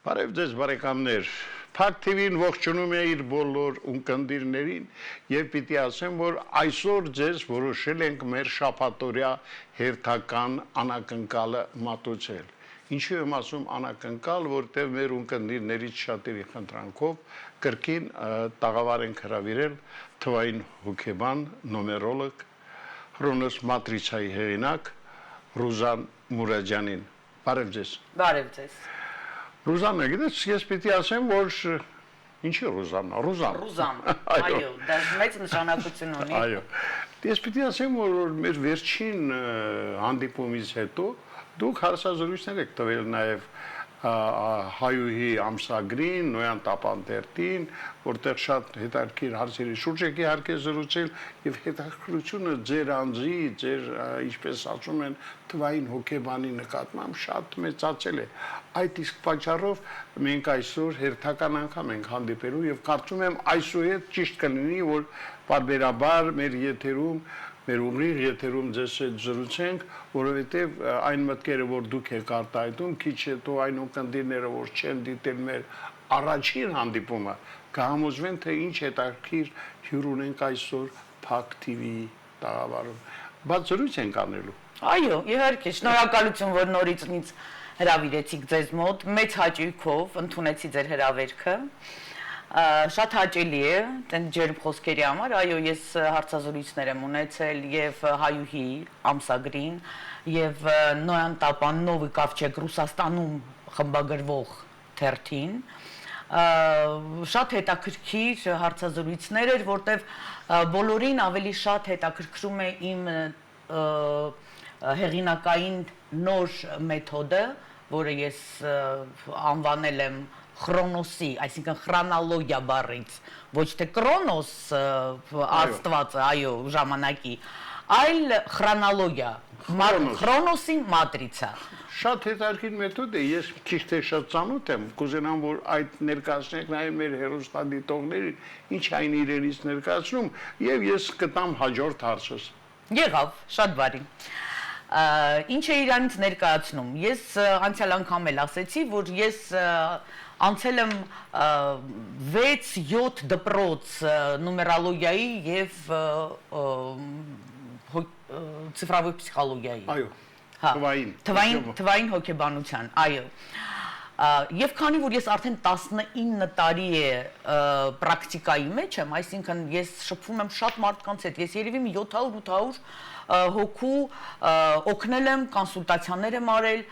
Բարև ձեզ բարեկամներ, Փակ TV-ն ողջունում է իր բոլոր ունկնդիրներին եւ պիտի ասեմ, որ այսօր ձեզ որոշել ենք մեր շաբաթօրյա հերթական անակնկալը մատուցել։ Ինչու եմ ասում անակնկալ, որտեղ մեր ունկնդիրներից շատերի խնդրանքով կրկին տաղավար ենք հրավիրել թվային հոգեբան, նոմերոլոգ, Հռոնոս մատրիցայի հեղինակ Ռուզան Մուրադյանին։ Բարև ձեզ։ Բարև ձեզ։ Ռուզաննա, գիտես, ես պիտի ասեմ, որ ինչի Ռուզաննա, Ռուզան, այո, դա մեծ նշանակություն ունի։ Այո։ Ես պիտի ասեմ, որ մեր վերջին հանդիպումից հետո դուք հարցազրույցներ եք տվել նաև հայուհի ամսագրին, Նոյան Տապանտերտին, որտեղ շատ հետաքրքիր հարցերի շուրջ եք իհարկե զրուցել եւ հետաքրքրությունը ձեր անձի, ձեր ինչպես ասում են, թվային հոգեբանի նկատմամբ շատ մեծացել է։ Այդ իսկ պատճառով մենք այսօր հերթական անգամ ենք հանդիպելու եւ կարծում եմ այսուհետ ճիշտ կլինի, որ բարբերաբար մեր եթերում մեր ուղիղ եթերում ձեզ հետ զրուցենք, որովհետև այն մտքերը, որ դուք եք արտահայտում, քիչ հետո այն ունկնդիրները, որ չեն դիտել մեր առաջին հանդիպումը, կհամոզվեն, թե ինչ հետաքրքիր հյուր ունենք այսօր Փակ TV-ի տաղավարում։ Բայց զրույց ենք անելու։ Այո, իհարկե, շնորհակալություն, որ նորից ինձ հրավիրեցիք ձեզ մոտ, մեծ հաճույքով ընդունեցի ձեր հրավերքը։ Շատ հաճելի է, տեն ջերմ խոսքերի համար, այո, ես հարցազրույցներ եմ ունեցել եւ հայուհի ամսագրին եւ Նոյան Տապան Նովի Կավչեկ Ռուսաստանում խմբագրվող թերթին, շատ հետաքրքիր հարցազրույցներ էր, որտեվ բոլորին ավելի շատ հետաքրքրում է իմ հեղինակային նոր մեթոդը, որը ես անվանել եմ Խրոնոսի, այսինքն խրոնոլոգիա բառից, ոչ թե Կրոնոս աստվածը, այո, ժամանակի, այլ խրոնոլոգիա, Խրոնոսի մատրիցա։ Շատ հետաքրքիր մեթոդ է, ես քիչ թե շատ ծանոթ եմ, կուզենամ, որ այդ ներկայացնեք նաև մեր հեռուստադիտողներին, ինչ այն իրենից ներկայացնում, եւ ես կտամ հաջորդ հարցս։ Եղավ, շատ բարի։ Ինչ է իրանից ներկայացնում։ Ես անցյալ անգամ էլ ասեցի, որ ես անցել եմ 6-7 դպրոց նումերոլոգիայի եւ ցիֆրովой պսիխոլոգիայի։ Այո։ Թվային հոգեբանության, այո։ Եվ քանի որ ես արդեն 19 տարի է պրակտիկայի մեջ եմ, այսինքն ես շփվում եմ շատ մարդկանց հետ, ես երևի 700-800 հոգու օգնել եմ, կոնսուլտացիաներ եմ արել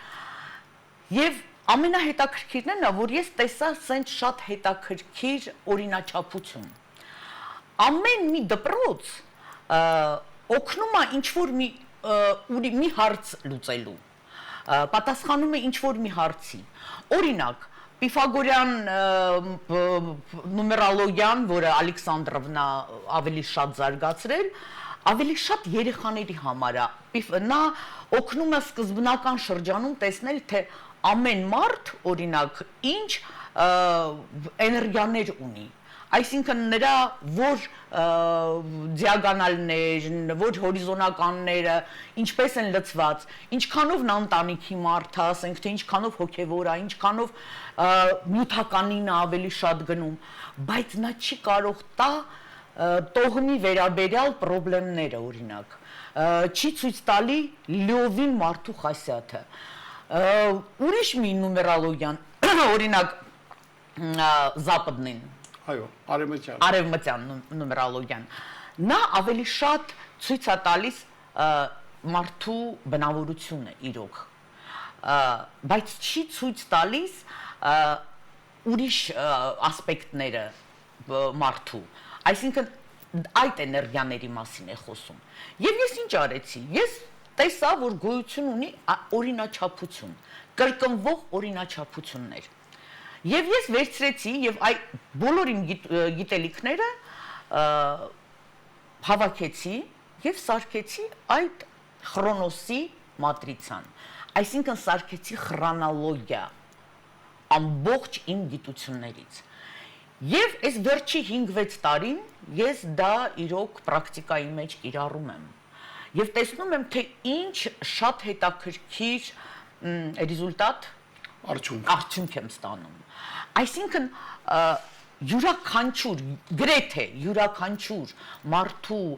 եւ ամենահետաքրքիրն է նա, որ ես տեսա սենց շատ հետաքրքիր օրինաչափություն։ Ամեն մի դպրոց օգնում է ինչ-որ մի հարց լուծելու, պատասխանում է ինչ-որ մի հարցի։ Օրինակ, Պիֆագորյան նումերոլոգիան, որը Ալեքսանդրովնա ավելի շատ զարգացրել, ավելի շատ երեխաների համար է։ Նա օգնում է սկզբնական շրջանում տեսնել, թե ամեն մարդ, օրինակ, ինչ էներգիաներ ունի, այսինքն նրա որ դիագոնալներն, որ հորիզոնականները ինչպես են լցված, ինչքանով նա ընտանիքի մարդ է, ասենք թե ինչքանով հոգևոր է, ինչքանով նյութականին է ավելի շատ գնում, բայց նա չի կարող տա տողնի վերաբերյալ խնդիրները, օրինակ, չի ցույց տալի լիովին մարդու խասյաթը։ Ուրիշ մի նումերոլոգիան, օրինակ Զապադնին, այո, արևմտյան նումերոլոգիան, նա ավելի շատ ցույց է տալիս մարդու բնավորությունը իրոք, բայց չի ցույց տալիս ուրիշ ասպեկտները մարդու, այսինքն այդ էներգիաների մասին է խոսում։ Եվ ես ինչ արեցի, ես տեսա, որ գոյություն ունի օրինաչափություն, կրկնվող օրինաչափություններ։ Եվ ես վերցրեցի եւ այդ բոլոր իմ գիտելիքները հավաքեցի եւ սարքեցի այդ Խրոնոսի մատրիցան։ Այսինքն սարքեցի խրոնոլոգիա ամբողջ իմ գիտություններից։ Եվ այս վերջի 5-6 տարին ես դա իրոք պրակտիկայի մեջ կիրառում եմ։ Եվ տեսնում եմ, թե ինչ շատ հետաքրքիր ռեզուլտատ արդյունք եմ ստանում։ Այսինքն յուրաքանչյուր գրեթե յուրաքանչյուր մարդու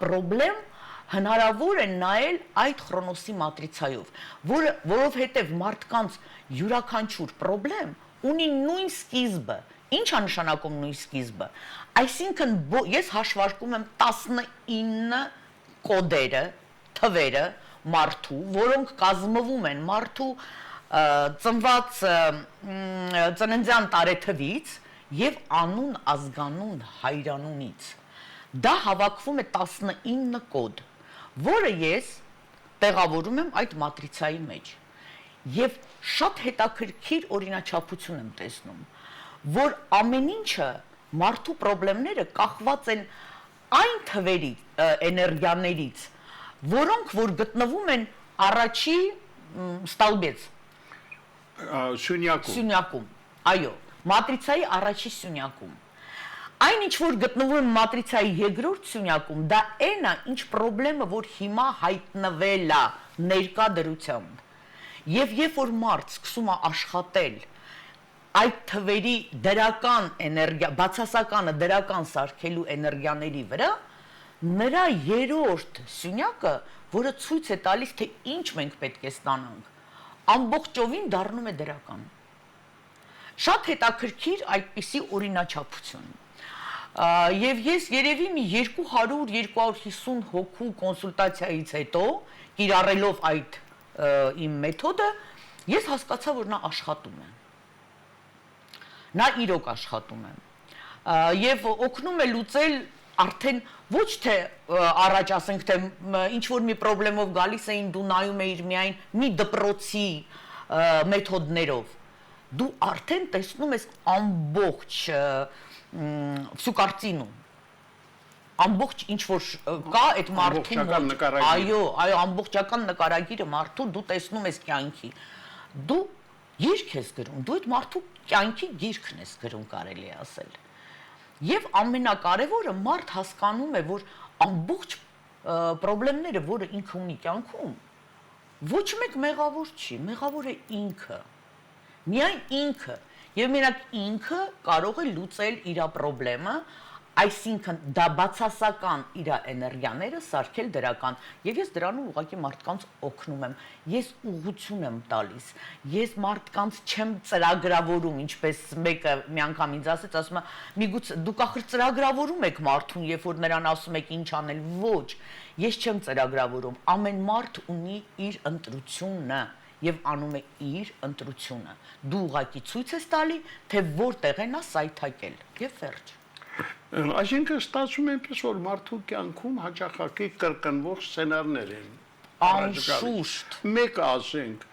խնդրեմ հնարավոր է նայել այդ Խրոնոսի մատրիցայով, որովհետև մարդկանց յուրաքանչյուր խնդրեմ ունի նույն սկիզբը։ Ինչ է նշանակում նույն սկիզբը։ Այսինքն ես հաշվարկում եմ 19 կոդերը, թվերը մարդու, որոնք կազմվում են մարդու ծնված ծննդյան տարեթվից եւ անուն, ազգանուն, հայրանունից։ Դա հավաքվում է 19 կոդ, որը ես տեղավորում եմ այդ մատրիցայի մեջ։ Եվ շատ հետաքրքիր օրինաչափություն եմ տեսնում, որ ամեն ինչը մարդու խնդիրները կախված են այն թվերի էներգիաներից, որոնք որ գտնվում են առաջի ստալբեց սյունյակում, այո, մատրիցայի առաջի սյունյակում։ Այն ինչ որ գտնվում է մատրիցայի երկրորդ սյունյակում, դա այն է, ինչ խնդրեմը որ հիմա հայտնվել է ներկա դրությամբ։ Եվ երբ որ մարդ սկսում է աշխատել այդ թվերի դրական էներգիա, բացասականը դրական սարքելու էներգիաների վրա, նրա երրորդ սյունյակը, որը ցույց է տալիս, թե ինչ մենք պետք է ստանանք, ամբողջովին դառնում է դրական։ Շատ հետաքրքիր այդպիսի օրինաչափություն։ Եվ ես երևի մի 200-250 հոգու կոնսուլտացիայից հետո, կիրառելով այդ իմ մեթոդը, ես հասկացա, որ նա աշխատում է։ Նա իրոք աշխատում է։ Եվ օգնում է լուծել արդեն ոչ թե առաջ ասենք թե ինչ որ մի խնդրով գալիս էին դու նայում էիր միայն մի դպրոցի մեթոդներով, դու արդեն տեսնում ես ամբողջ всю картину, ամբողջ ինչ որ կա այդ մարդու մոտ, այո, ամբողջական նկարագիրը մարդու դու տեսնում ես կյանքի, դու երգ ես գրում, դու այդ մարդու կյանքի գիրքն ես գրում, կարելի է ասել։ Եվ ամենակարևորը մարդ հասկանում է, որ ամբողջ խնդիրները, որը ինքը ունի կյանքում, ոչ մեկ մեղավոր չի, մեղավոր է ինքը։ Միայն ինքը, եւ մենակ ինքը կարող է լուծել իր խնդրեմը, այսինքն դա բացասական իր էներգիաները սարքել դրական, եւ ես դրանում ուղղակի մարդկանց օգնում եմ, ես ուղղություն եմ տալիս, ես մարդկանց չեմ ծրագրավորում, ինչպես մեկը մի անգամ ինձ ասեց, ասում է, միգուցե դուք ախր ծրագրավորում եք մարդուն, երբ որ նրան ասում եք ինչ անել, ոչ, ես չեմ ծրագրավորում, ամեն մարդ ունի իր ընտրությունը եւ անում է իր ընտրությունը, դու ուղղակի ցույց ես տալի, թե որտեղ է նա սայթակել, եւ վերջ։ Այսինքն ստացվում է այնպես, որ մարդու կյանքում հաճախակի կրկնվող սցենարներ են։ Անշուշտ։ Մեկը ասենք,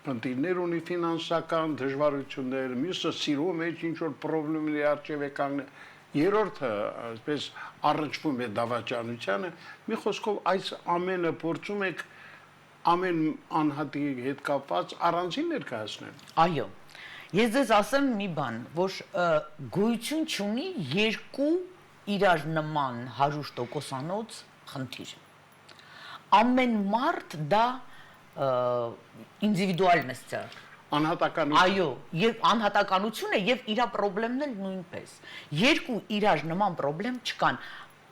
խնդիրներ ունի ֆինանսական դժվարություններ, մյուսը սիրո մեջ ինչ որ խնդիրների առջև է կանգնել, երրորդը այսպես առնչվում է դավաճանությանը, մի խոսքով այս ամենը փորձում եք ամեն անհատի հետ կապված առանձին ներկայացնել։ Այո։ Ես ձեզ ասեմ մի բան, որ գոյություն չունի երկու իրար նման 100%-անոց խնդիր։ Ամեն մարդ դա ինդիվիդուալնեստ է։ Անհատականություն։ Այո, եւ անհատականություն է եւ իր խնդիրներն էլ նույնպես։ Երկու իրար նման խնդրեմ չկան։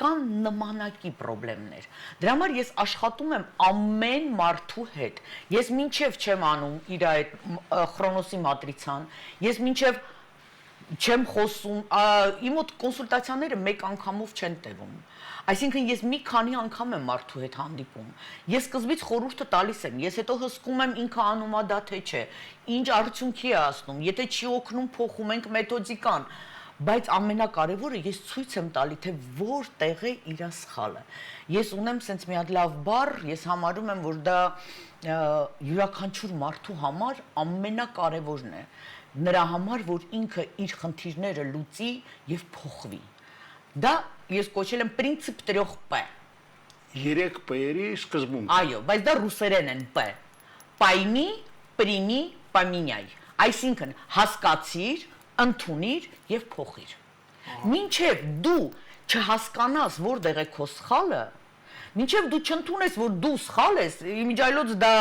Կան նմանակի խնդիրներ։ Դրա համար ես աշխատում եմ ամեն մարդու հետ։ Ես մինչև չեմ անում իր այդ Խրոնոսի մատրիցան, ես մինչև չեմ խոսում, իմ մոտ կոնսուլտացիաները մեկ անգամով չեն տևում։ Այսինքն ես մի քանի անգամ եմ մարդու հետ հանդիպում։ Ես սկզբից խորհուրդը տալիս եմ, ես հետո հսկում եմ ինքը անում է դա թե չէ, ինչ արդյունքի է ասնում, եթե չի օգնում փոխում ենք մեթոդիկան։ Բայց ամենակարևորը ես ցույց եմ տալի, թե որտեղ է իր սխալը։ Ես ունեմ sense մի հատ լավ բառ, ես համարում եմ, որ դա յուրաքանչյուր մարդու համար ամենակարևորն է։ Նրա համար, որ ինքը իր խնդիրները լուծի եւ փոխվի։ Դա ես կոչել եմ принцип 3P։ 3P-երի սկզբունք։ Այո, բայց դա ռուսերեն են P։ Պայմի, պրիմի, պամինյայ։ Այսինքն հասկացիր, ընդունիր եւ փոխիր։ Մինչեւ դու չհասկանաս որտեղ է քո սխալը, Մինչև դու չընդունես, որ դու սխալ ես, իմիջիայլոց դա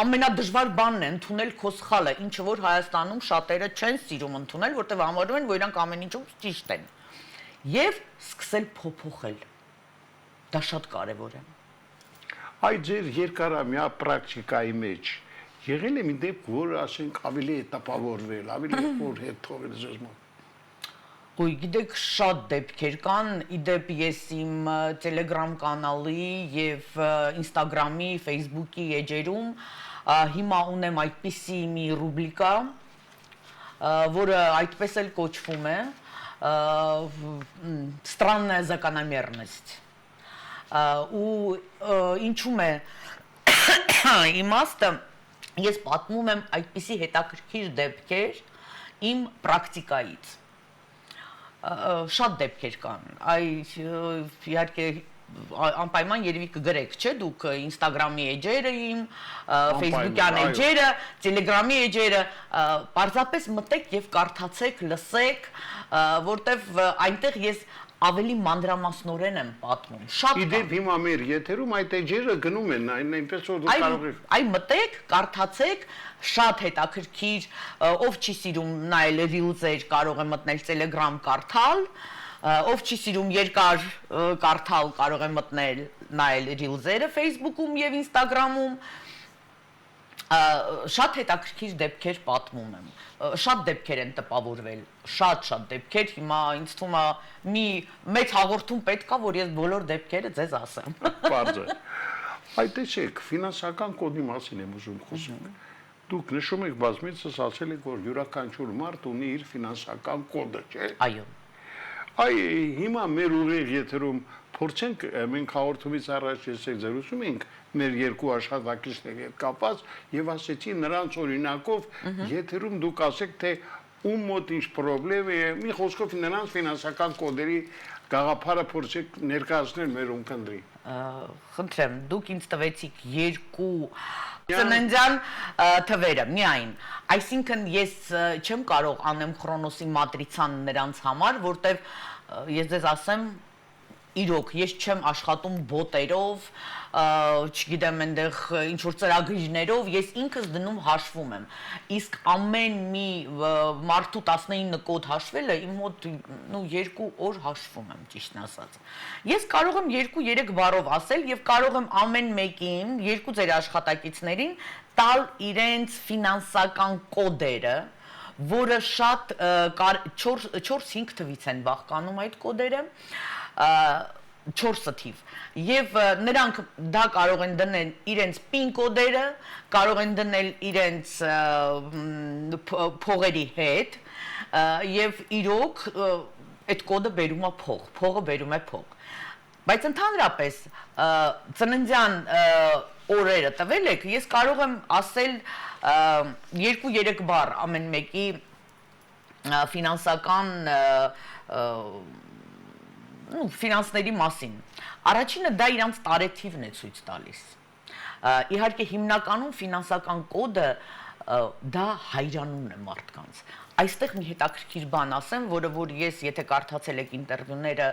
ամենադժվար բանն է ընդունել քո սխալը, ինչը որ Հայաստանում շատերը չեն սիրում ընդունել, որտեղ համարում են, որ իրանք ամեն ինչում ճիշտ են։ Եվ սկսել փոփոխել։ Դա շատ կարևոր է։ Այդ ձեր երկարամյա պրակտիկայի մեջ եղել է մի դեպք, որ ասենք ավելի է տպավորվել, ավելի որ հետ թողել ձեզ մոտ։ Ու գիտեք, շատ դեպքեր կան, իդեպ ես իմ Telegram կանալի եւ Instagram-ի, Facebook-ի էջերում հիմա ունեմ այդպիսի մի ռուբրիկա, որը այդպես էլ կոչվում է «Странная закономерность»։ Ու ինչու՞մ է իմաստը, ես պատմում եմ այդպիսի հետաքրքիր դեպքեր իմ պրակտիկայից։ Շատ դեպքեր կան, իհարկե անպայման երևի կգրեք, չէ, դուք Instagram-ի էջերը իմ, Facebook-յան էջերը, Telegram-ի էջերը, պարզապես մտեք եւ կարդացեք, լսեք, որտեվ այնտեղ ես ավելի մանրամասնորեն եմ պատմում, շատ կան։ Իդեպ հիմա մեր եթերում այդ էջերը գնում են, այնպես որ դուք կարող եք։ Այ մտեք, կարդացեք, շատ հետաքրքիր, ով չի սիրում նայել ռիլզեր, կարող է մտնել Telegram կարդալ, ով չի սիրում երկար կարդալ, կարող է մտնել նայել ռիլզերը Facebook-ում եւ Instagram-ում։ Շատ հետաքրքիր դեպքեր պատմում եմ։ Շատ դեպքեր են տպավորվել, շատ դեպքեր, հիմա ինձ թվում է մի մեծ հաղորդում պետք է, որ ես բոլոր դեպքերը ձեզ ասեմ։ Պարզ է։ Այդ տեսեք, ֆինանսական կոդի մասին եմ ուզում խոսում։ Դուք նշում եք բազմիցս ասել եք, որ յուրաքանչյուր մարդ ունի իր ֆինանսական կոդը, չէ՞։ Այո։ Այ հիմա մեր ուղիղ եթերում փորձենք մենք հաղորդումից առաջ եսեք զրուցում ենք մեր երկու աշխատակիցների հետ կապված եւ ասեցի նրանց օրինակով եթերում դուք ասեք թե ում մոտ ինչ խնդրեմ է մի խոսքով նրանց ֆինանսական կոդերի գաղափարը փորձեք ներկայացնել մեր ունկնդրի։ Խնդրեմ, դուք ինձ տվեցիք երկու ծննդյան թվերը միայն, այսինքն ես չեմ կարող անեմ Քրոնոսի մատրիցան նրանց համար, որտեվ ես ձեզ ասեմ իրոք, ես չեմ աշխատում բոտերով, չգիտեմ այնտեղ ինչ-որ ծրագրերով, ես ինքս դնում հաշվում եմ, իսկ ամեն մի մարդու 19 կոդ հաշվելը իմ մոտ 2 օր հաշվում եմ, ճիշտն ասած։ Ես կարող եմ 2-3 բառով ասել եւ կարող եմ ամեն մեկին, երկու ձեր աշխատակիցներին տալ իրենց ֆինանսական կոդերը, որը շատ 4-5 թվից են բաղկանում այդ կոդերը, 4 թիվ եւ նրանք դա կարող են դնել իրենց PIN կոդերը, կարող են դնել իրենց փողերի հետ եւ իրոք այդ կոդը բերում է փողը բերում է փող։ Բայց ընդհանրապես ծննդյան օրերը տվել եք, ես կարող եմ ասել 2-3 բառ ամեն մեկի ֆինանսական ֆինանսների մասին։ Առաջինը դա իրանց տարեթիվն է ցույց տալիս։ Իհարկե հիմնականում ֆինանսական կոդը դա հայրանումն է մարդկանց։ Այստեղ մի հետաքրքիր բան ասեմ, որը որ ես եթե կարդացել եք ինտերվյուները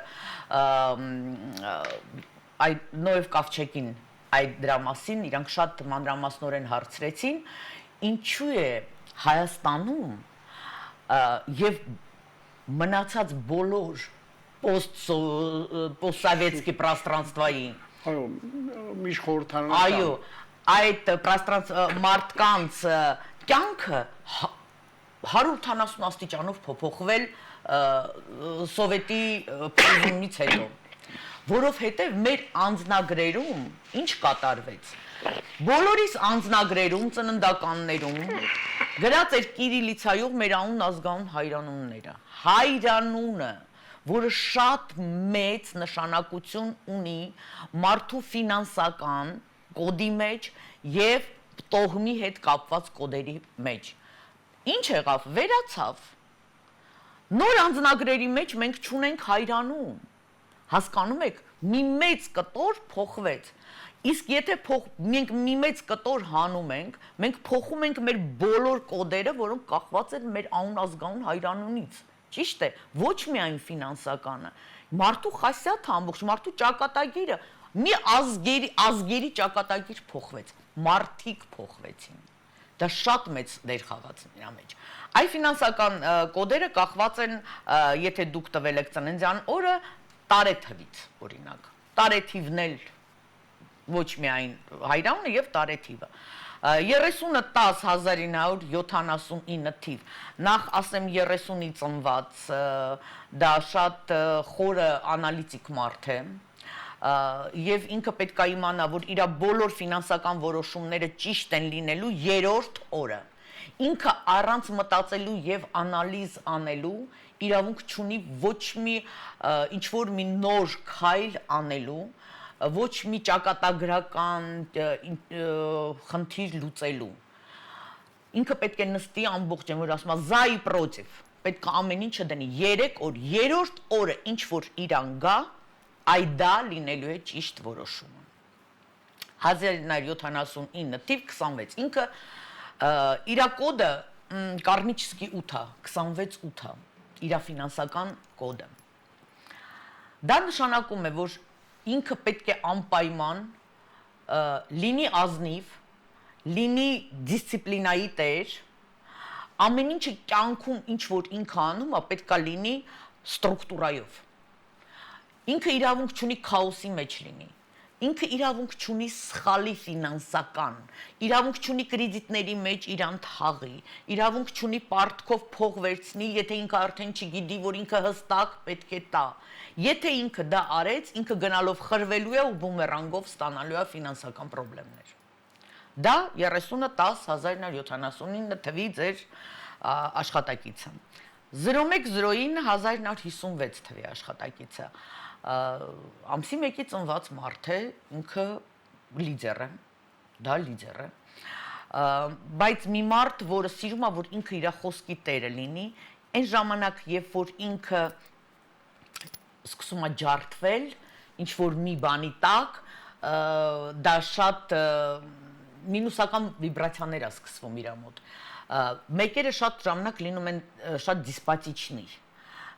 այդ Նոև Կավչեկին այդ դրա մասին իրանք շատ մանրամասնորեն հարցրեցին, ինչու է Հայաստանում եւ մնացած բոլոր постсоветский пространствային Այո, միշտ խորհրդանշ։ Այո, այդ մարդկանց կյանքը 180 աստիճանով փոփոխվել սովետի փոխումից հետո, որովհետև մեր անձնագրերում ինչ կատարվեց։ Բոլորիս անձնագրերում, ծննդականներում գրած էր կիրիլիցայով մեր անուն ազգանուն հայրանունները։ Հայրանունը, որը շատ մեծ նշանակություն ունի մարդու ֆինանսական կոդի մեջ եւ տոհմի հետ կապված կոդերի մեջ։ Ինչ եղավ, վերացավ։ Նոր անձնագրերի մեջ մենք չունենք հայրանուն։ Հասկանում եք, մի մեծ կտոր փոխվեց։ Իսկ եթե մենք մի մեծ կտոր հանում ենք, մենք փոխում ենք մեր բոլոր կոդերը, որոնք կախված են մեր անուն ազգանուն հայրանունից։ Ճիշտ է, ոչ միայն ֆինանսականը, մարդու խասյաթը ամբողջ, մարդու ճակատագիրը, մի ազգերի ճակատագիր փոխվեց, մարդիկ փոխվեցին։ Դա շատ մեծ դեր խաղաց նրա մեջ։ Այ ֆինանսական կոդերը կախված են, եթե դուք տվել եք ծննդյան օրը, տարեթվից, օրինակ։ Տարեթիվն էլ ոչ միայն հայրամը եւ տարեթիվը։ 30-ը 10,1979 թիվ։ Նախ ասեմ 30-ի ծնված, դա շատ խորը անալիտիկ մարդ է։ Եվ ինքը պետք է իմանա, որ իր բոլոր ֆինանսական որոշումները ճիշտ են լինելու երրորդ օրը։ Ինքը առանց մտածելու եւ անալիզ անելու իրավունք չունի ոչ մի ինչ-որ մի նոր քայլ անելու, ոչ մի ճակատագրական խնդիր լուծելու։ Ինքը պետք է նստի ամբողջ որ ասում է զայի պրոտիվ, պետք է ամեն ինչը դնի 3 օր, երրորդ օրը ինչ որ իրան գա, այ դա լինելու է ճիշտ որոշումը։ 1979 թիվ 26 ինքը իր կոդը կարմիչսկի 8-ա, 26-8-ա, իր ֆինանսական կոդը։ Դա նշանակում է, որ ինքը պետք է անպայման լինի ազնիվ, լինի դիսցիպլինայի տեր, ամեն ինչը կյանքում ինչ որ ինքը անում է, պետք է լինի ստրուկտուրայով։ Ինքը իրավունք չունի քաոսի մեջ լինի։ Ինքը իրավունք չունի սխալի ֆինանսական, իրավունք չունի կրեդիտների մեջ իրան թաղի, իրավունք չունի պարտքով փող վերցնի, եթե ինքը արդեն չգիտի, որ ինքը հստակ պետք է տա։ Եթե ինքը դա արեց, ինքը գնալով խրվելու է ու բումերանգով ստանալու է ֆինանսական խնդիրներ։ Դա 30-10-1979 թվի ձեր աշխատակիցը։ 0109 1956 թվի աշխատակիցը։ Ամսի 1-ի ծնված մարդ է, ինքը լիդեր է, դա լիդեր է, բայց մի մարդ, որը սիրում է, որ ինքը իր խոսքի տերը լինի, այն ժամանակ, երբ որ ինքը սկսում է ջարդվել, ինչ որ մի բանի տակ, դա շատ մինուսական վիբրացիաներ է սկսվում իր մոտ։ Մեկերը շատ ժամանակ լինում են շատ դիսպատիչնի։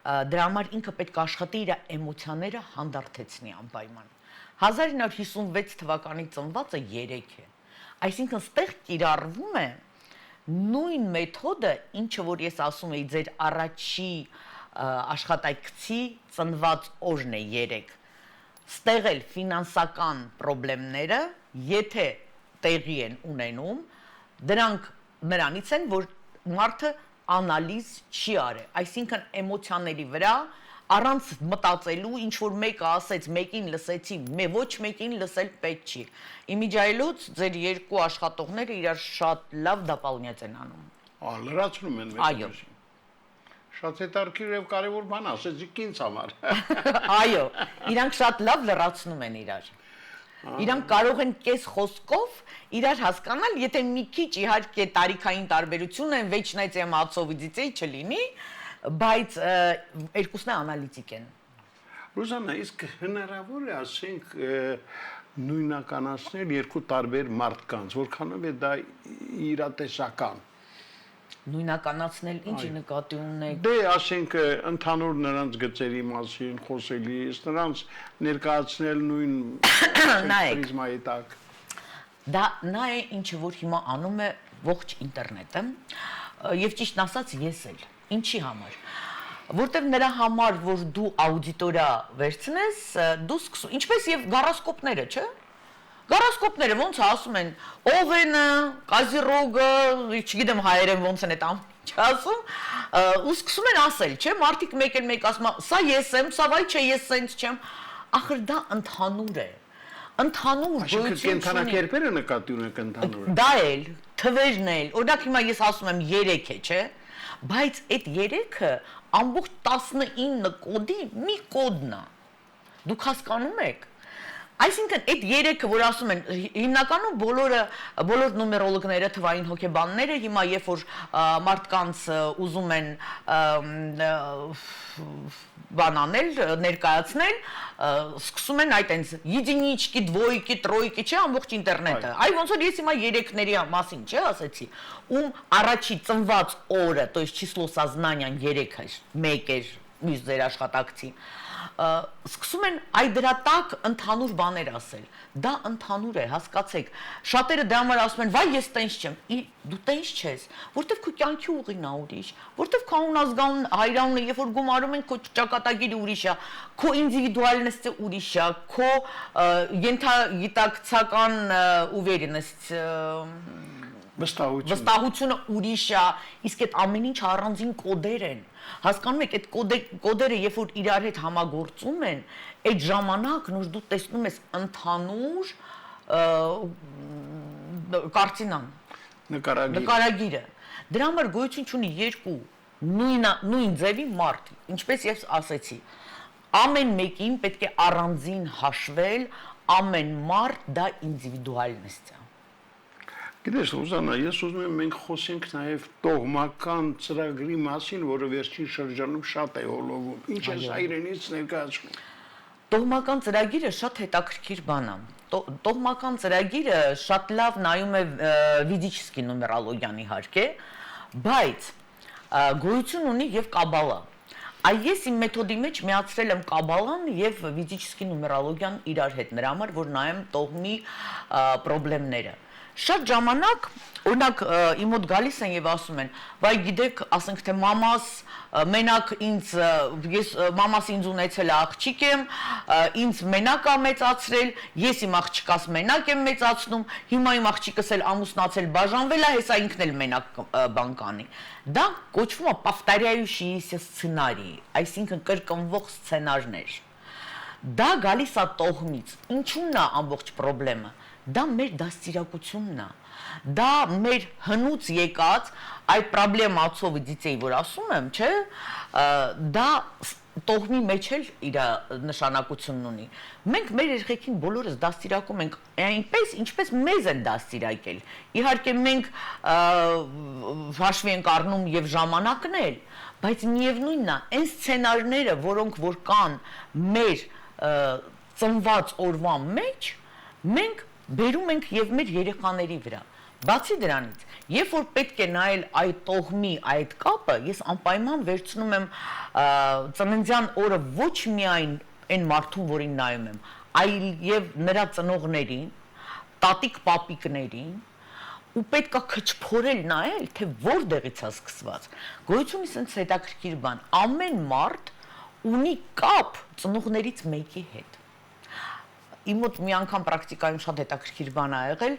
Դրա համար ինքը պետք է աշխատի իր էմոցիաները հանդարտեցնի անպայման։ 1956 թվականի ծնվածը 3 է։ Այսինքն ստեղ կիրառվում է նույն մեթոդը, ինչը որ ես ասում եի ձեր առաջի աշխատակցի ծնված օրն է 3։ Ստեղել ֆինանսական խնդիրները, եթե տեղի են ունենում, դրանք նրանից են, որ մարդը անալիզ չի արել, այսինքն էմոցիաների վրա առանց մտածելու ինչ որ մեկը ասեց, մեկին լսեցի, ոչ մեկին լսել պետք չի։ Իմիջայլոց ձեր երկու աշխատողները իրար շատ լավ դապալնյաց են անում։ Լրացնում են Այո։ Շատ հետաքրքիր եւ կարեւոր բան ասեցիք ինձ համար։ Այո, իրանք շատ լավ լրացնում են իրար։ Իրանք կարող են կես խոսքով իրար հասկանալ, եթե մի քիչ իհարկե տարիքային տարբերություն են, վեճնայցի մացովիդիցեի չլինի, բայց երկուսն է անալիտիկ են։ Ռուզաննա, իսկ հնարավոր է ասենք նույնականացնել երկու տարբեր մարդկանց, որքանով է դա իրատեսական։ Նույնականացնել ինչի նկատի ունեք։ Դե ասենք ընդհանուր նրանց գծերի մասին խոսելիս, նրանց ներկայացնել նույն պրիզմայի տակ։ Դա նա է ինչը որ հիմա անում է ողջ ինտերնետը, եւ ճիշտն ասած ես էլ։ Ինչի համար։ Որտեւ նրա համար, որ դու աուդիտորիա վերցնես, դու սկսում, ինչպես եւ գարոսկոպները, չէ՞։ Գարոսկոպները ոնց ասում են, օվենը, կազիրոգը, չգիտեմ հայերեն ոնց են այդ ամենը ասում, ու սկսում են ասել, չէ՞, մարդիկ մեկ ասում են, սա ես եմ, սա վայ չէ, ես սենց չեմ, ախր դա ընդհանուր է։ Ընդհանուր գոյություն կենթանակերպերը նկատի ունեք ընդհանուր։ Դա էլ, թվերն էլ, օրինակ հիմա ես ասում եմ 3 է, չէ՞, բայց այդ 3-ը ամբողջ 19 կոդի մի կոդն է։ Դուք հասկանում եք։ Այսինքն այդ 3-ը, որ ասում են, հիմնականում բոլոր նումերոլոգները, թվային հոգեբանները հիմա երբ որ մարդկանց ուզում են բանանել, ներկայացնել, սկսում են այդ այնց единички, двойки, тройки, չէ, ամբողջ ինտերնետը։ Այ ոնց որ ես հիմա 3-ների մասին, չէ, ասեցի, ում առաջի ծնված օրը, то есть число сознания 3 էր, 1 էր, մյուս ձեր աշխատակցի։ սկսում են այ դրա տակ ընդհանուր բաներ ասել։ Դա ընդհանուր է, հասկացեք։ Շատերը դրա համար ասում են, վայ ես տենց չեմ։ Դու տենց չես, որտեվ քո կյանքի ուղին է ուրիշ, որտեվ քո անազգանուն հայրանունը, երբ որ գումարում են քո ճակատագիրը ուրիշ է, քո ինդիվիդուալնեսը ուրիշ է, քո ենթագիտակցական ուվերենեսը վստահությունը ուրիշ է, իսկ այդ ամեն ինչ առանձին կոդեր են։ Հասկանում եք, այդ կոդերը, երբ որ իրար հետ համագործում են, այդ ժամանակ նոր դու տեսնում ես ընդհանուր կարտինան, նկարագիրը։ Դրա համար գոյություն չունի երկու նույն ձևի մարդ, ինչպես ես ասեցի, ամեն մեկին պետք է առանձին հաշվել, ամեն մարդ դա ինդիվիդուալնեստ է։ Գիտես, Ռուզանա, ես ուզում եմ մենք խոսենք նաև տոհմական ծրագրի մասին, որը վերջին շրջանում շատ է հոլովում։ Ինչ է սա իրենից ներկայացնում։ Տոհմական ծրագիրը շատ հետաքրքիր բան է։ Տոհմական ծրագիրը շատ լավ նայում է Վիդիչսկի նումերոլոգիան իհարկե, բայց գոյություն ունի եւ կաբալա։ Ես իմ մեթոդի մեջ միացրել եմ կաբալան եւ Վիդիչսկի նումերոլոգիան իրար հետ, նրա համար որ նայեմ տոհմի խնդիրները։ Շատ ժամանակ, օրինակ իմ մոտ գալիս են եւ ասում են, վայ գիտեք, ասենք թե մամաս մենակ մամաս ինձ ունեցել է աղջիկ եմ, ինձ մենակ է մեծացրել, ես իմ աղջիկս մենակ եմ մեծացնում, հիմա իմ աղջիկս էլ ամուսնացել բաժանվել է, հեսա ինքն էլ մենակ բան կանի։ Դա կոչվում է повторяющийся սցենարի, այսինքն կրկնվող սցենարներ։ Դա գալիս է տոհմից։ Ինչու՞մն է ամբողջ խնդրեմը։ Դա մեր դաստիարակությունն է, դա մեր հնուց եկած այդ պրոբլեմացով դիտեի, որ ասում եմ, չէ, դա տոհմի մեջ էլ իր նշանակությունն ունի։ Մենք մեր երեխեքին բոլորս դաստիարակում ենք այնպես, ինչպես մեզ են դաստիարակել։ Իհարկե մենք հաշվի ենք առնում եւ ժամանակն էլ, բայց միևնույնն է, այն սցենարները, որոնք որ կան մեր ծնված օրվա մեջ, մենք բերում ենք եւ մեր երեխաների վրա։ Բացի դրանից, երբ որ պետք է նայել այդ տոհմի այդ կապը, ես անպայման վերցնում եմ ծննդյան օրը ոչ միայն այն մարդուն, որին նայում եմ, այլ եւ նրա ծնողներին, տատիկ-պապիկներին, ու պետք է քչփորել նայել, թե որտեղից է սկսված։ Գոյություն ունի sense հետաքրքիր բան, ամեն մարդ ունի կապ ծնողներից մեկի հետ։ Իմ մոտ մի անգամ պրակտիկայում շատ հետաքրքիր բան ա եղել,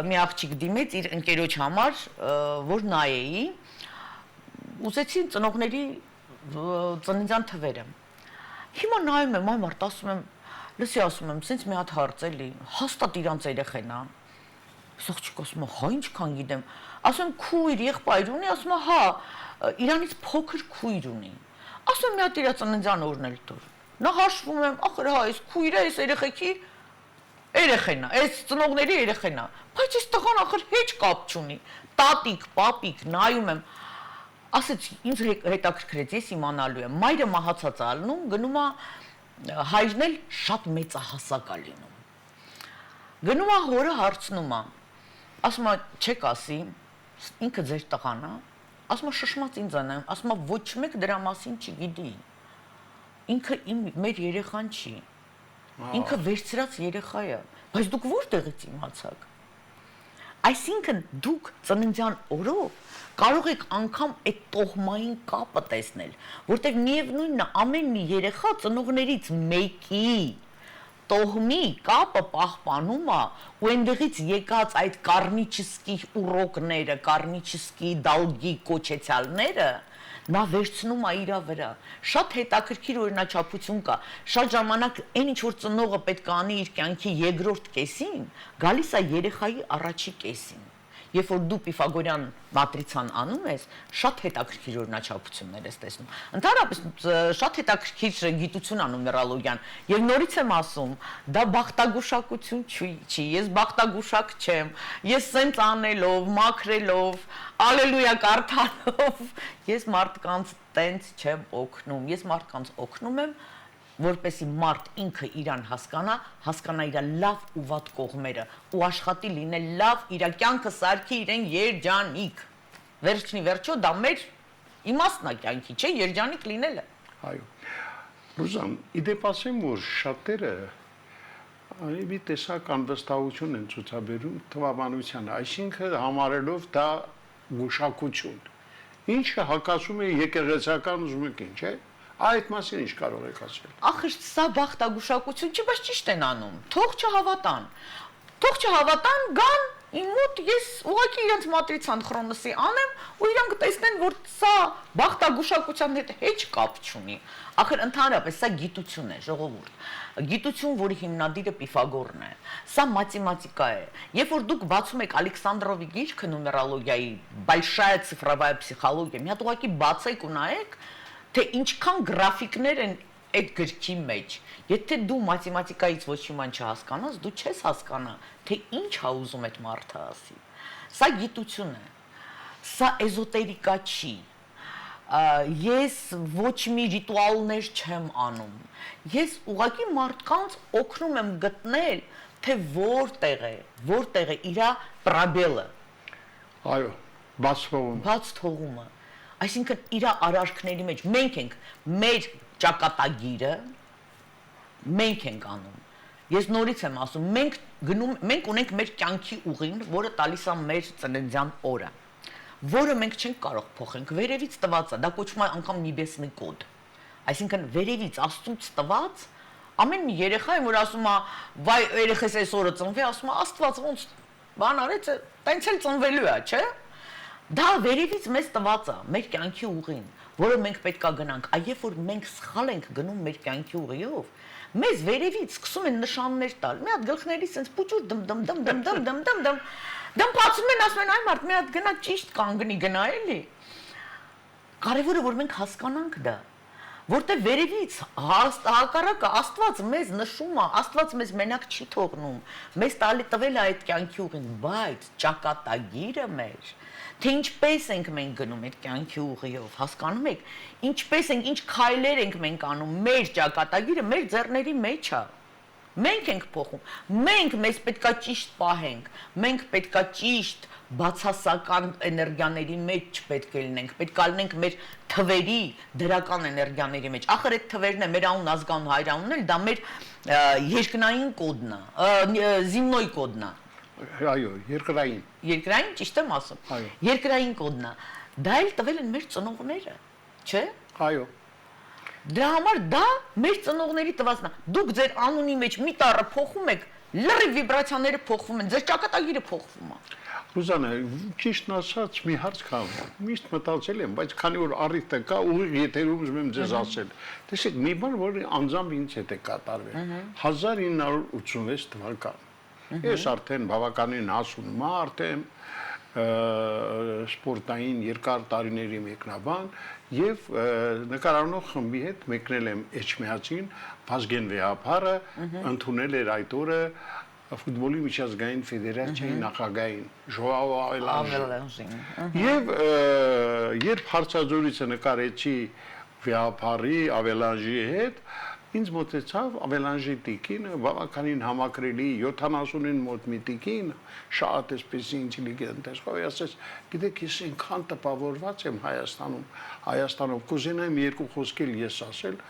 մի աղջիկ դիմեց իր ընկերոջ համար, որ նայեի, ուզեցի ծնողների ծննդյան թվերը։ Հիմա նայում եմ, այ մարդ ասում եմ, լսի ասում եմ, սենց մի հատ հարց էլի, հաստատ իրանց երեխեն ա։ Աղջիկ ասում է, հա ինչքան գիտեմ։ Ասում եմ, քույր, եղբայր ունի, ասում է, հա, իրանից փոքր քույր ունի։ Ասում եմ, մի հատ իր ծննդյան օրն էլ տուր։ Նա հաշվում եմ, ախր հա, այս քույրը, այս երեխեքի երեխեն է, այս ծնողների երեխեն է, բայց այս տղան ախր հեչ կապ չունի։ Տատիկ, պապիկ, նայում եմ, ասեց, ինձ հետաքրքրեց, ես իմանալու եմ, մայրը մահացած է ալնում, գնում է հայրն էլ շատ մեծահասակ է լինում։ Գնում է հորը հարցնում է, ասում է, չեք ասի, ինքը ձեր տղան է, ասում է շշմած ինձ է նայում, ասում է ոչ մեկ դրա մասին չգիտի։ Ինքը մեր երեխան չի, ինքը վերցրած երեխա է, բայց դուք որտեղից իմացաք։ Այսինքն դուք ծննդյան օրով կարող եք անգամ այդ տոհմային կապը տեսնել, որտեղ միևնույնն է ամեն մի երեխա ծնողներից մեկի տոհմի կապը պահպանում է ու այնտեղից եկած այդ կարմիչսկի ուրոկները, կարմիչսկի դալգի կոչեցյալները նա վերցնում է իրա վրա։ Շատ հետաքրքիր օրինաչափություն կա։ Շատ ժամանակ այն ինչ որ ծնողը պետք է անի իր կյանքի երկրորդ կեսին, գալիս է երեխայի առաջի կեսին։ Երբ որ դու Պիֆագորյան մատրիցան անում ես, շատ հետաքրքիր օրինաչափություններ ես տեսնում։ Ընդհանրապես շատ հետաքրքիր գիտություն է նումերոլոգիան, եւ նորից եմ ասում, դա բախտագուշակություն չի, ես բախտագուշակ չեմ, ես սենց անելով, մաքրելով, ալելույա կարդալով, ես մարդկանց տենց չեմ օգնում, ես մարդկանց օգնում եմ որպեսի մարդ ինքը իրան հասկանա իր լավ ու վատ կողմերը ու աշխատի լինել լավ, իր կյանքը սարքի իրեն երջանիկ։ Վերջնի վերջո դա մեր իմաստն է կյանքի, չէ, երջանիկ լինելը։ Այո։ Ռուզան, իդեպ ասեմ, որ շատերը մի տեսակ անվստահություն են ցուցաբերում թվաբանությանը, այսինքն համարելով դա գուշակություն։ Ինչը հակասում է եկեղեցական ուզմունքին, չէ՞։ Այդ մասին ինչ կարող եք ասել։ Ախր սա բախտագուշակություն չի, բայց ճիշտ են անում։ Թող չհավատան։ Թող չհավատան, գան իմ մոտ ես ուղղակի իրենց մատրիցան Քրոնոսի անեմ ու իրանք տեսնեն, որ սա բախտագուշակության հետ հեչ կապ չունի։ Ախր ընդհանրապես սա գիտություն է, ժողովուրդ։ Գիտություն, որի հիմնադիրը Պիֆագորն է։ Սա մաթեմատիկա է։ Երբ որ դուք բացում եք Ալեքսանդրովի գիրքը նումերոլոգիայի «Большая цифровая психология», մի հատ ուղղակի բացեք ու նայեք, թե ինչքան գրաֆիկներ են այդ գրքի մեջ։ Եթե դու մաթեմատիկայից ոչ մի բան չհասկանաս, դու չես հասկանա, թե ինչ է ուզում այդ մարդը ասի։ Սա գիտություն է։ Սա էզոտերիկա չի։ Ես ոչ մի ռիտուալներ չեմ անում։ Ես ուղղակի մարդկանց օգնում եմ գտնել, թե որտեղ է իր պրաբելը։ Այո, բաց թողումը։ Այսինքն իր արարքների մեջ մենք ենք մեր ճակատագիրը, մենք ենք անում։ Ես նորից եմ ասում, մենք ունենք մեր կյանքի ուղին, որը տալիս է մեր ծննդյան օրը, որը մենք չենք կարող փոխենք, վերևից տված է, դա կոչվում է անգամ նիբեսնի կոդ։ Այսինքն վերևից Աստծուց տված ամեն մի երեխա է, որ ասում է, վայ, երեխես այսօրը ծնվի, ասում է, Աստված ոնց բան արեց, տենց էլ ծնվելու է, չէ՞։ Դա վերևից մեզ տված է, մեր կյանքի ուղին, որը մենք պետք է գնանք, այ երբ որ մենք սխալ ենք գնում մեր կյանքի ուղիով, մեզ վերևից սկսում են նշաններ տալ, մի հատ գլխների sense փուճուր դմ դմփացում են, ասում են, այ մարդ, մի հատ գնա ճիշտ կանգնի, գնա էլի։ Կարևորը որ մենք հասկանանք դա, որտեղ վերևից հակառակը Աստված մեզ նշում է, Աստված մեզ մենակ չի թողնում, մեզ տվել է այդ կյանքի ուղին, բայց ճակատագիրը մեր, թե ինչպես ենք մենք գնում այդ կյանքի ուղիով, հասկանում եք, ինչպես ենք, ինչ քայլեր ենք մենք անում, մեր ճակատագիրը մեր ձեռների մեջ է։ Մենք ենք փոխում, մենք մեզ պետքա ճիշտ պահենք, մենք պետքա ճիշտ բացասական էներգիաների մեջ չպետք է լինենք, պետք է լինենք մեր թվերի դրական էներգիաների մեջ։ Ախր այդ թվերն է մեր անուն, ազգանուն, հայրանունն էլ դա մեր երկնային կոդն է, զիմնոյ կոդն է։ Այո, երկրային։ Երկրային, ճիշտ եմ ասում։ Այո։ Երկրային կոդն է։ Դա էլ տվել են մեր ծնողները, չէ՞։ Այո։ Դրա համար դա մեր ծնողների տվածն է։ Դուք ձեր անունի մեջ մի տառը փոխում եք, լրիվ վիբրացիաները փոխվում են, ձեր ճակատագիրը փոխվում է։ Ռուզանա, ճիշտն ասած, մի հարց կա, միշտ մտածել եմ, բայց քանի որ առիթը կա, ուղիղ եթերում ուզում եմ ձեզ ասել։ Տեսեք, մի բան, որը անձամբ ինձ հետ է կատարվել։ 1986 թվական։ Ես արդեն բավականին հասուն մարդ եմ, սպորտային երկար տարիների մեկնաբան եւ նկարահանող խմբի հետ մեկնել եմ Էջմիածին, Վազգեն Վեհապարը ընդունել էր այդ օրը ֆուտբոլի միջազգային ֆեդերացիայի նախագահին Ժոաո Ավելանժին։ Եվ երբ հարցազրույցը նկարեցի Վեհապարի Ավելանժի հետ, ինձ մոտեցավ Ավելանժի տիկինը, բավականին համակրելի 70-ին մոտ մի տիկին, շատ էսպես ինտելիգենտ է, ասես, գիտեք, ես այնքան տպավորված եմ Հայաստանով, կուզենայեմ երկու խոսք էլ ես ասել,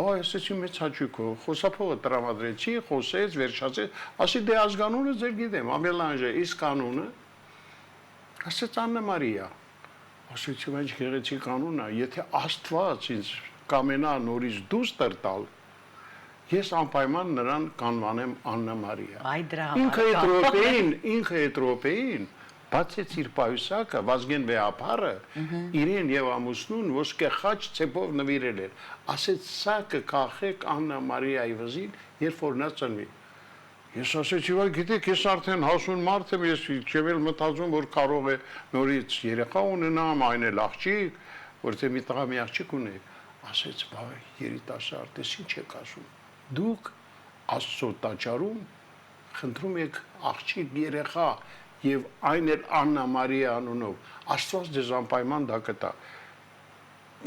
ասեցի մեծ հաճույքով, խոսափողը տրամադրեցի, խոսեց, վերջացեց, ասի դե ազգանունը ձեր գիտեմ, Ավելանժը, իսկ անունը, ասեց Աննա Մարիա, ասեցի, ինչ գեղեցիկ անուն է, եթե Աստված ինձ կամենա նորից դուստր տալ, ես անպայման նրան կանվանեմ Աննա Մարիա։ Այ դրա ինքը այդ րոպեին բացեց իր պայուսակը, Վազգեն Վեհապարը, իրեն եւ ամուսնուն ոսկե խաչ ցեպով նվիրել էր։ Ասեց սա կքախեք Աննա Մարիայի վզին, երբ որ նա ծնվի։ Ես ասեցի, վայ, գիտեք, ես արդեն հասուն մարդ եմ, ես չեմ էլ մտածում, որ կարող է նորից երեխա ունենամ, այն էլ աղջիկ, որտեղ մի տղա մի աղջիկ ունի։ Ասեց, վայ, երիտասարդ, ես ինչ եք ասում։ Դուք Աստծո տաճարում խնդրում եք աղջիկ երեխա եւ այն էլ Աննա Մարիա անունով, Աստված ձեզ անպայման դա կտա։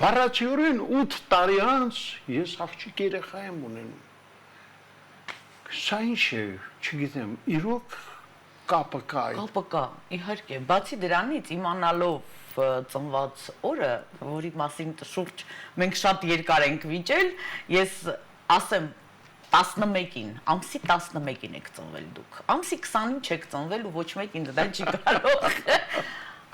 Բառացիորեն 8 տարի անց ես աղջիկ երեխա եմ ունենում։ Սա ինչ է, չգիտեմ, իրոք կապը կա։ Կապը կա, իհարկե, բացի դրանից իմանալով ծնված օրը, որի մասին շուրջ մենք շատ երկար ենք վիճել, ես ասեմ 11-ին, ամսի 11-ին եք ծնվել դուք։ Ամսի 20-ին չեք ծնվել ու ոչ մեկ ինձ դա չի կարող։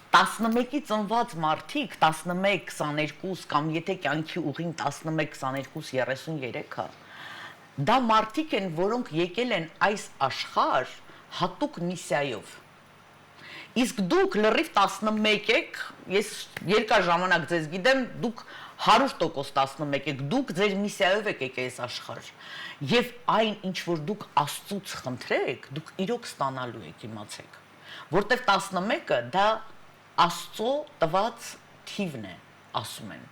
11-ի ծնված մարդիկ 11, 22 կամ եթե կյանքի ուղին 11, 22, 33-ը, դա մարդիկ են, որոնք եկել են այս աշխարհ հատուկ միսիայով։ Իսկ դուք լրիվ 11 եք, ես երկար ժամանակ ձեզ գիտեմ, դուք 100% 11 եք, դուք ձեր միսիայով եք եկել այս աշխարհ։ Եվ այն, ինչ որ դուք Աստծուց խնդրեք, դուք իրոք ստանալու եք, իմացեք։ Որտեվ 11-ը դա Աստծո տված թիվն է, ասում են։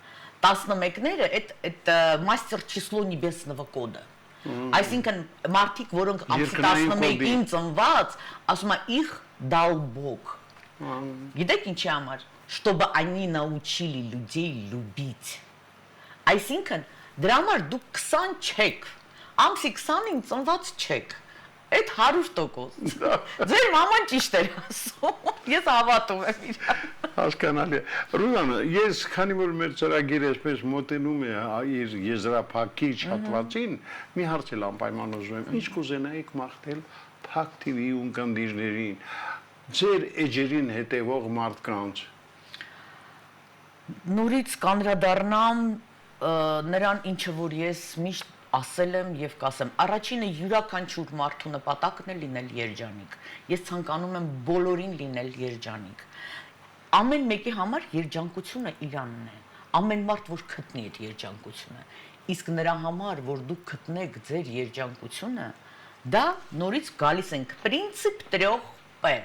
11-ները այդ մաստер число небесного кода։ Այսինքն մարդիկ, որոնք ամսի 11-ին ծնված, ասում են их дал Бог։ Գիտեք ինչի համար, чтобы они научили людей любить։ Այսինքն դրա համար դուք 20 չեք, ամսի 20-ին ծնված չեք։ Այդ 100%։ Ձեր մաման ճիշտ էր ասում, ես հավատում եմ իրան։ Հասկանալի է։ Ռուզանա, ես քանի որ մեր ծրագիրը այսպես մոտենում է իր եզրափակիչ հատվածին, մի հարց էլ անպայման ուզում եմ։ Ինչ կուզենայիք մաղթել Փակ TV ունկնդիրներին, ձեր էջերին հետևող մարդկանց։ Նորից կանրադառնամ նրան, ինչը որ ես միշտ ասել եմ եւ կասեմ, առաջինը յուրաքանչյուր մարդու նպատակն է լինել երջանիկ։ Ես ցանկանում եմ բոլորին լինել երջանիկ։ Ամեն մեկի համար երջանկությունը իրանն է։ Ամեն մարդ որ գտնի այդ երջանկությունը, իսկ նրա համար, որ դուք գտնեք ձեր երջանկությունը, դա նորից գալիս ենք принцип 3P։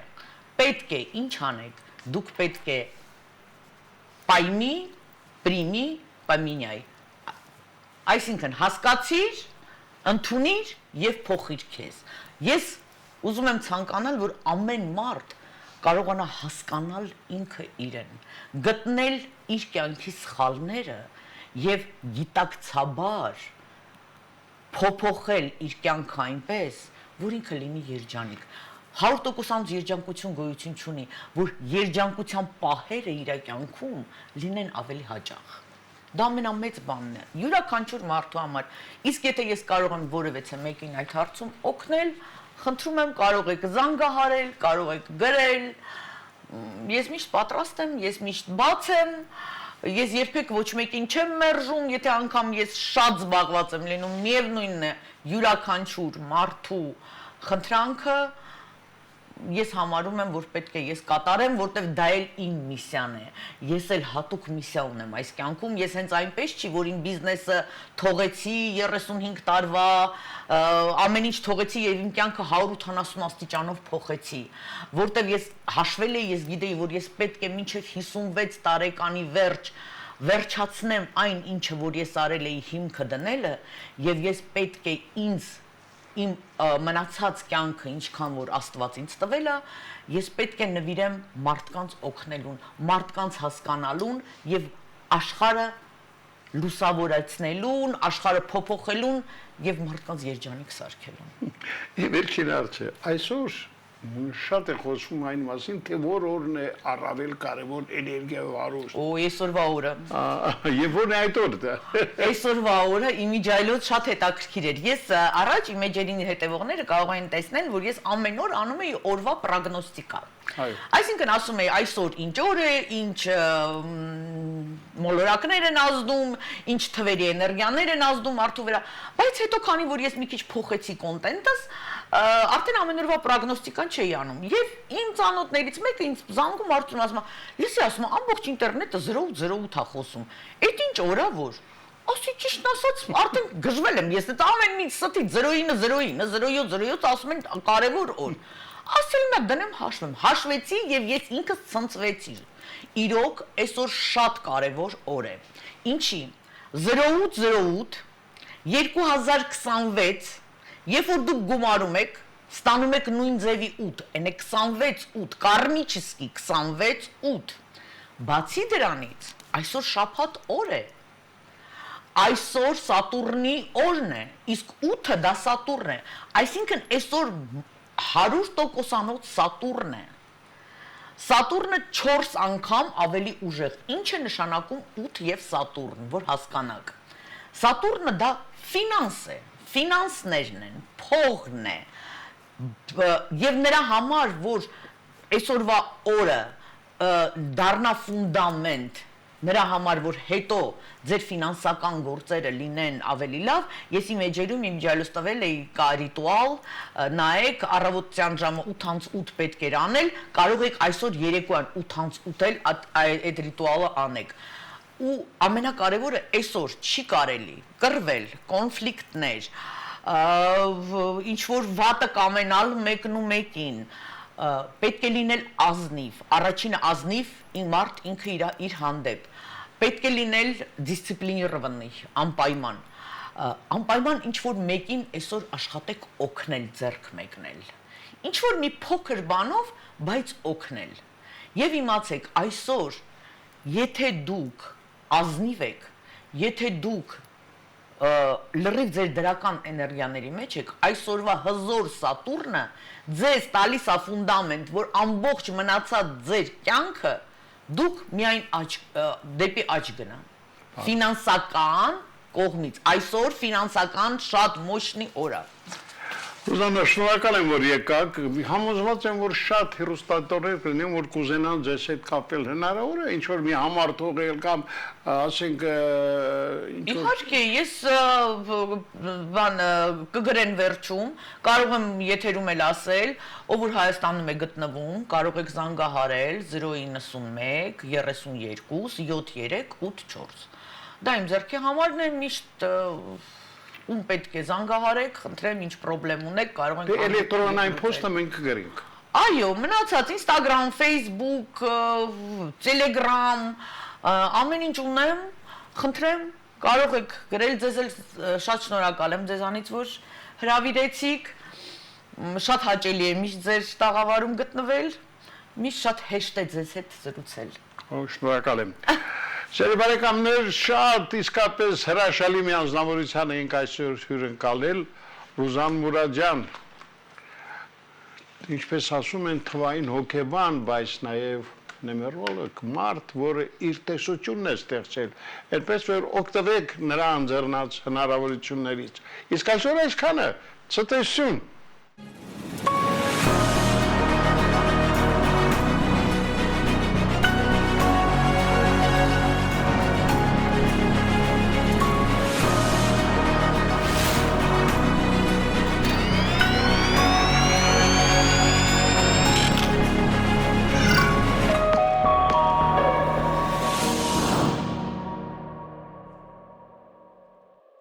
Պետք է ինչ անեք։ Դուք պետք է պայմի, պրիմի, պամինյայ։ Այսինքն հասկացիր, ընդունիր եւ փոխիր քեզ։ Ես ուզում եմ ցանկանալ, որ ամեն մարդ կարողանա հասկանալ ինքը իրեն, գտնել իր կյանքի սխալները եւ գիտակցաբար փոփոխել իր կյանքը այնպես, որ ինքը լինի երջանիկ։ 100% երջանկություն գոյություն չունի, որ երջանկության պահերը իր կյանքում լինեն ավելի հաճախ։ Դա ամենամեծ բանն է, յուրաքանչյուր մարդու համար։ Իսկ եթե ես կարող եմ որևէ մեկին այդ հարցում օգնել, խնդրում եմ, կարող եք զանգահարել, կարող եք գրել։ Ես միշտ պատրաստ եմ, ես միշտ բաց եմ, ես երբեք ոչ մեկին չեմ մերժում, եթե անգամ ես շատ զբաղված եմ լինում, միևնույնն է, յուրաքանչյուր մարդու խնդրանքը ես համարում եմ, որ պետք է ես կատարեմ, որտեվ դա էլ իմ միսիան է։ Ես էլ հատուկ միսիա ունեմ այս կյանքում, ես հենց այնպես չի, որ իմ բիզնեսը թողեցի 35 տարվա, ամեն ինչ թողեցի եւ իմ կյանքը 180 աստիճանով փոխեցի, որտեվ ես հաշվել էի, ես գիտեի, որ ես պետք է մինչեւ 56 տարեկանի վերջացնեմ այն, ինչը որ ես արել էի հիմքը դնելը, եւ ես պետք է ինձ իմ մնացած կյանքը, ինչքան որ Աստված ինձ տվել է, ես պետք է նվիրեմ մարդկանց օգնելուն, մարդկանց հասկանալուն եւ աշխարհը լուսավորացնելուն, աշխարհը փոփոխելուն եւ մարդկանց երջանիկ սարքելուն։ Վերջին հարցը, այսօր շատ է խոսում այն մասին, թե որ օրն է առավել կարևոր էներգիայով հարուստ։ Օ, այսօրվա օրը։ Եվ ո՞րն է այդ օրը։ Այսօրվա օրը իմիջայլոց շատ հետաքրքիր էր։ Ես առաջ իմ էջերին հետևողները կարող են տեսնել, որ ես ամեն օր անում էի օրվա պրոգնոստիկա։ Այսինքն ասում էի այսօր ինչ օր է, ինչ մոլորակներ են ազդում, ինչ թվերի էներգիաներ են ազդում մարդու վրա, բայց հետո քանի որ ես մի քիչ փոխեցի կոնտենտս, արդեն ամեն օրվա պրոգնոստիկան չէի անում։ Եվ իմ ծանոթներից մեկը ինձ զանգում արդյոք ասում է, լսի ասում է, ամբողջ ինտերնետը 008 է խոսում։ Այդ ինչ օր է որ։ Ասի ճիշտ ասած, արդեն գժվել եմ, ես այդ ամեն ինչ ստի 09 07 ասում են կարևոր օր։ Ասել նա դնեմ հաշվեմ, հաշվեցի եւ ես ինքս ցնցվեցի։ Իրոք այսօր շատ կարևոր օր է։ Ինչի 0808 2026, երբ որ դուք գումարում եք, ստանում եք նույն ձևի 8, այնե 26-8, կարմիչսկի 26-8։ Բացի դրանից, այսօր շաբաթ օր է։ Այսօր Սատուրնի օրն է, իսկ 8-ը դա Սատուրն է։ Այսինքն այսօր 100%-անոց Սատուրն է։ Սատուրնը 4 անգամ ավելի ուժեղ։ Ինչ է նշանակում 8 եւ Սատուրն, որ հասկանաք։ Սատուրնը դա ֆինանս է, ֆինանսներն են, փողն է։ Եվ նրա համար, որ այսօրվա օրը դառնա ֆունդամենտ, նրա համար, որ հետո ձեր ֆինանսական գործերը լինեն ավելի լավ, ես իմ էջերում իմ ջալուս տվել էի կա ռիտուալ, նայեք, առավոտյան ժամը 8:08 պետք էր անել, կարող եք այսօր երեկոյան 8:08 էլ այդ ռիտուալը անեք։ Ու ամենակարևորը այսօր չի կարելի կռվել, կոնֆլիկտներ, ինչ որ վատը կամենալ մեկն ու մեկին, պետք է լինել ազնիվ, առաջինը ազնիվ մարդ ինքը իր հանդեպ, պետք է լինել դիսցիպլինիրованный, անպայման, անպայման ինչ որ մեկին այսօր աշխատեք օգնել ձեռք մեկնել, ինչ որ մի փոքր բանով, բայց օգնել, եւ իմացեք այսօր, եթե դուք ազնիվ եք, եթե դուք լրիվ ձեր դրական էներգիաների մեջ եք, այսօրվա հզոր Սատուրնը ձեզ տալիս է ֆունդամենտ, որ ամբողջ մնացած ձեր կյանքը դուք միայն դեպի աճ գնա։ Ֆինանսական կողմից, այսօր ֆինանսական շատ մощный օր է։ Ռուզաննա, շնորհակալ եմ, որ եկաք, համոզված եմ, որ շատ հեռուստատորներ կլինեն, որ կուզենան ձեզ հետ կապել, հնարավոր է ինչ-որ մի համար թողել կամ, ասենք, Իհարկե, ես կգրեն վերջում, կարող եմ եթերում էլ ասել, ով որ Հայաստանում է գտնվում, կարող եք զանգահարել 091 32 73 84, դա իմ ձեռքի համարն է, միշտ ում պետք է զանգահարեք, խնդրեմ, ինչ պրոբլեմ ունեք, կարող ենք էլեկտրոնային փոստը մենք կգրենք։ Այո, մնացած Instagram, Facebook, Telegram, ամեն ինչ ունեմ, խնդրեմ, կարող եք գրել, ձեզ էլ շատ շնորհակալ եմ ձեզանից, որ հրավիրեցիք, շատ հաճելի է միշտ ձեր տաղավարում գտնվել, միշտ շատ հեշտ է ձեզ հետ զրուցել։ Շնորհակալ եմ։ Սիրելի բարեկամներ, շատ իսկապես հրաշալի մի անձնավորության ենք այսօր հյուրընկալել Ռուզան Մուրադյան, ինչպես ասում են թվային հոգեբան, բայց նաև նեմերոլոգ, մարդ, որը իր տեսությունն է ստեղծել, այդպես որ օգտվեք նրա անձեռնած հնարավորություններից։ Իսկ այսօր այսքանը, ցտեսություն։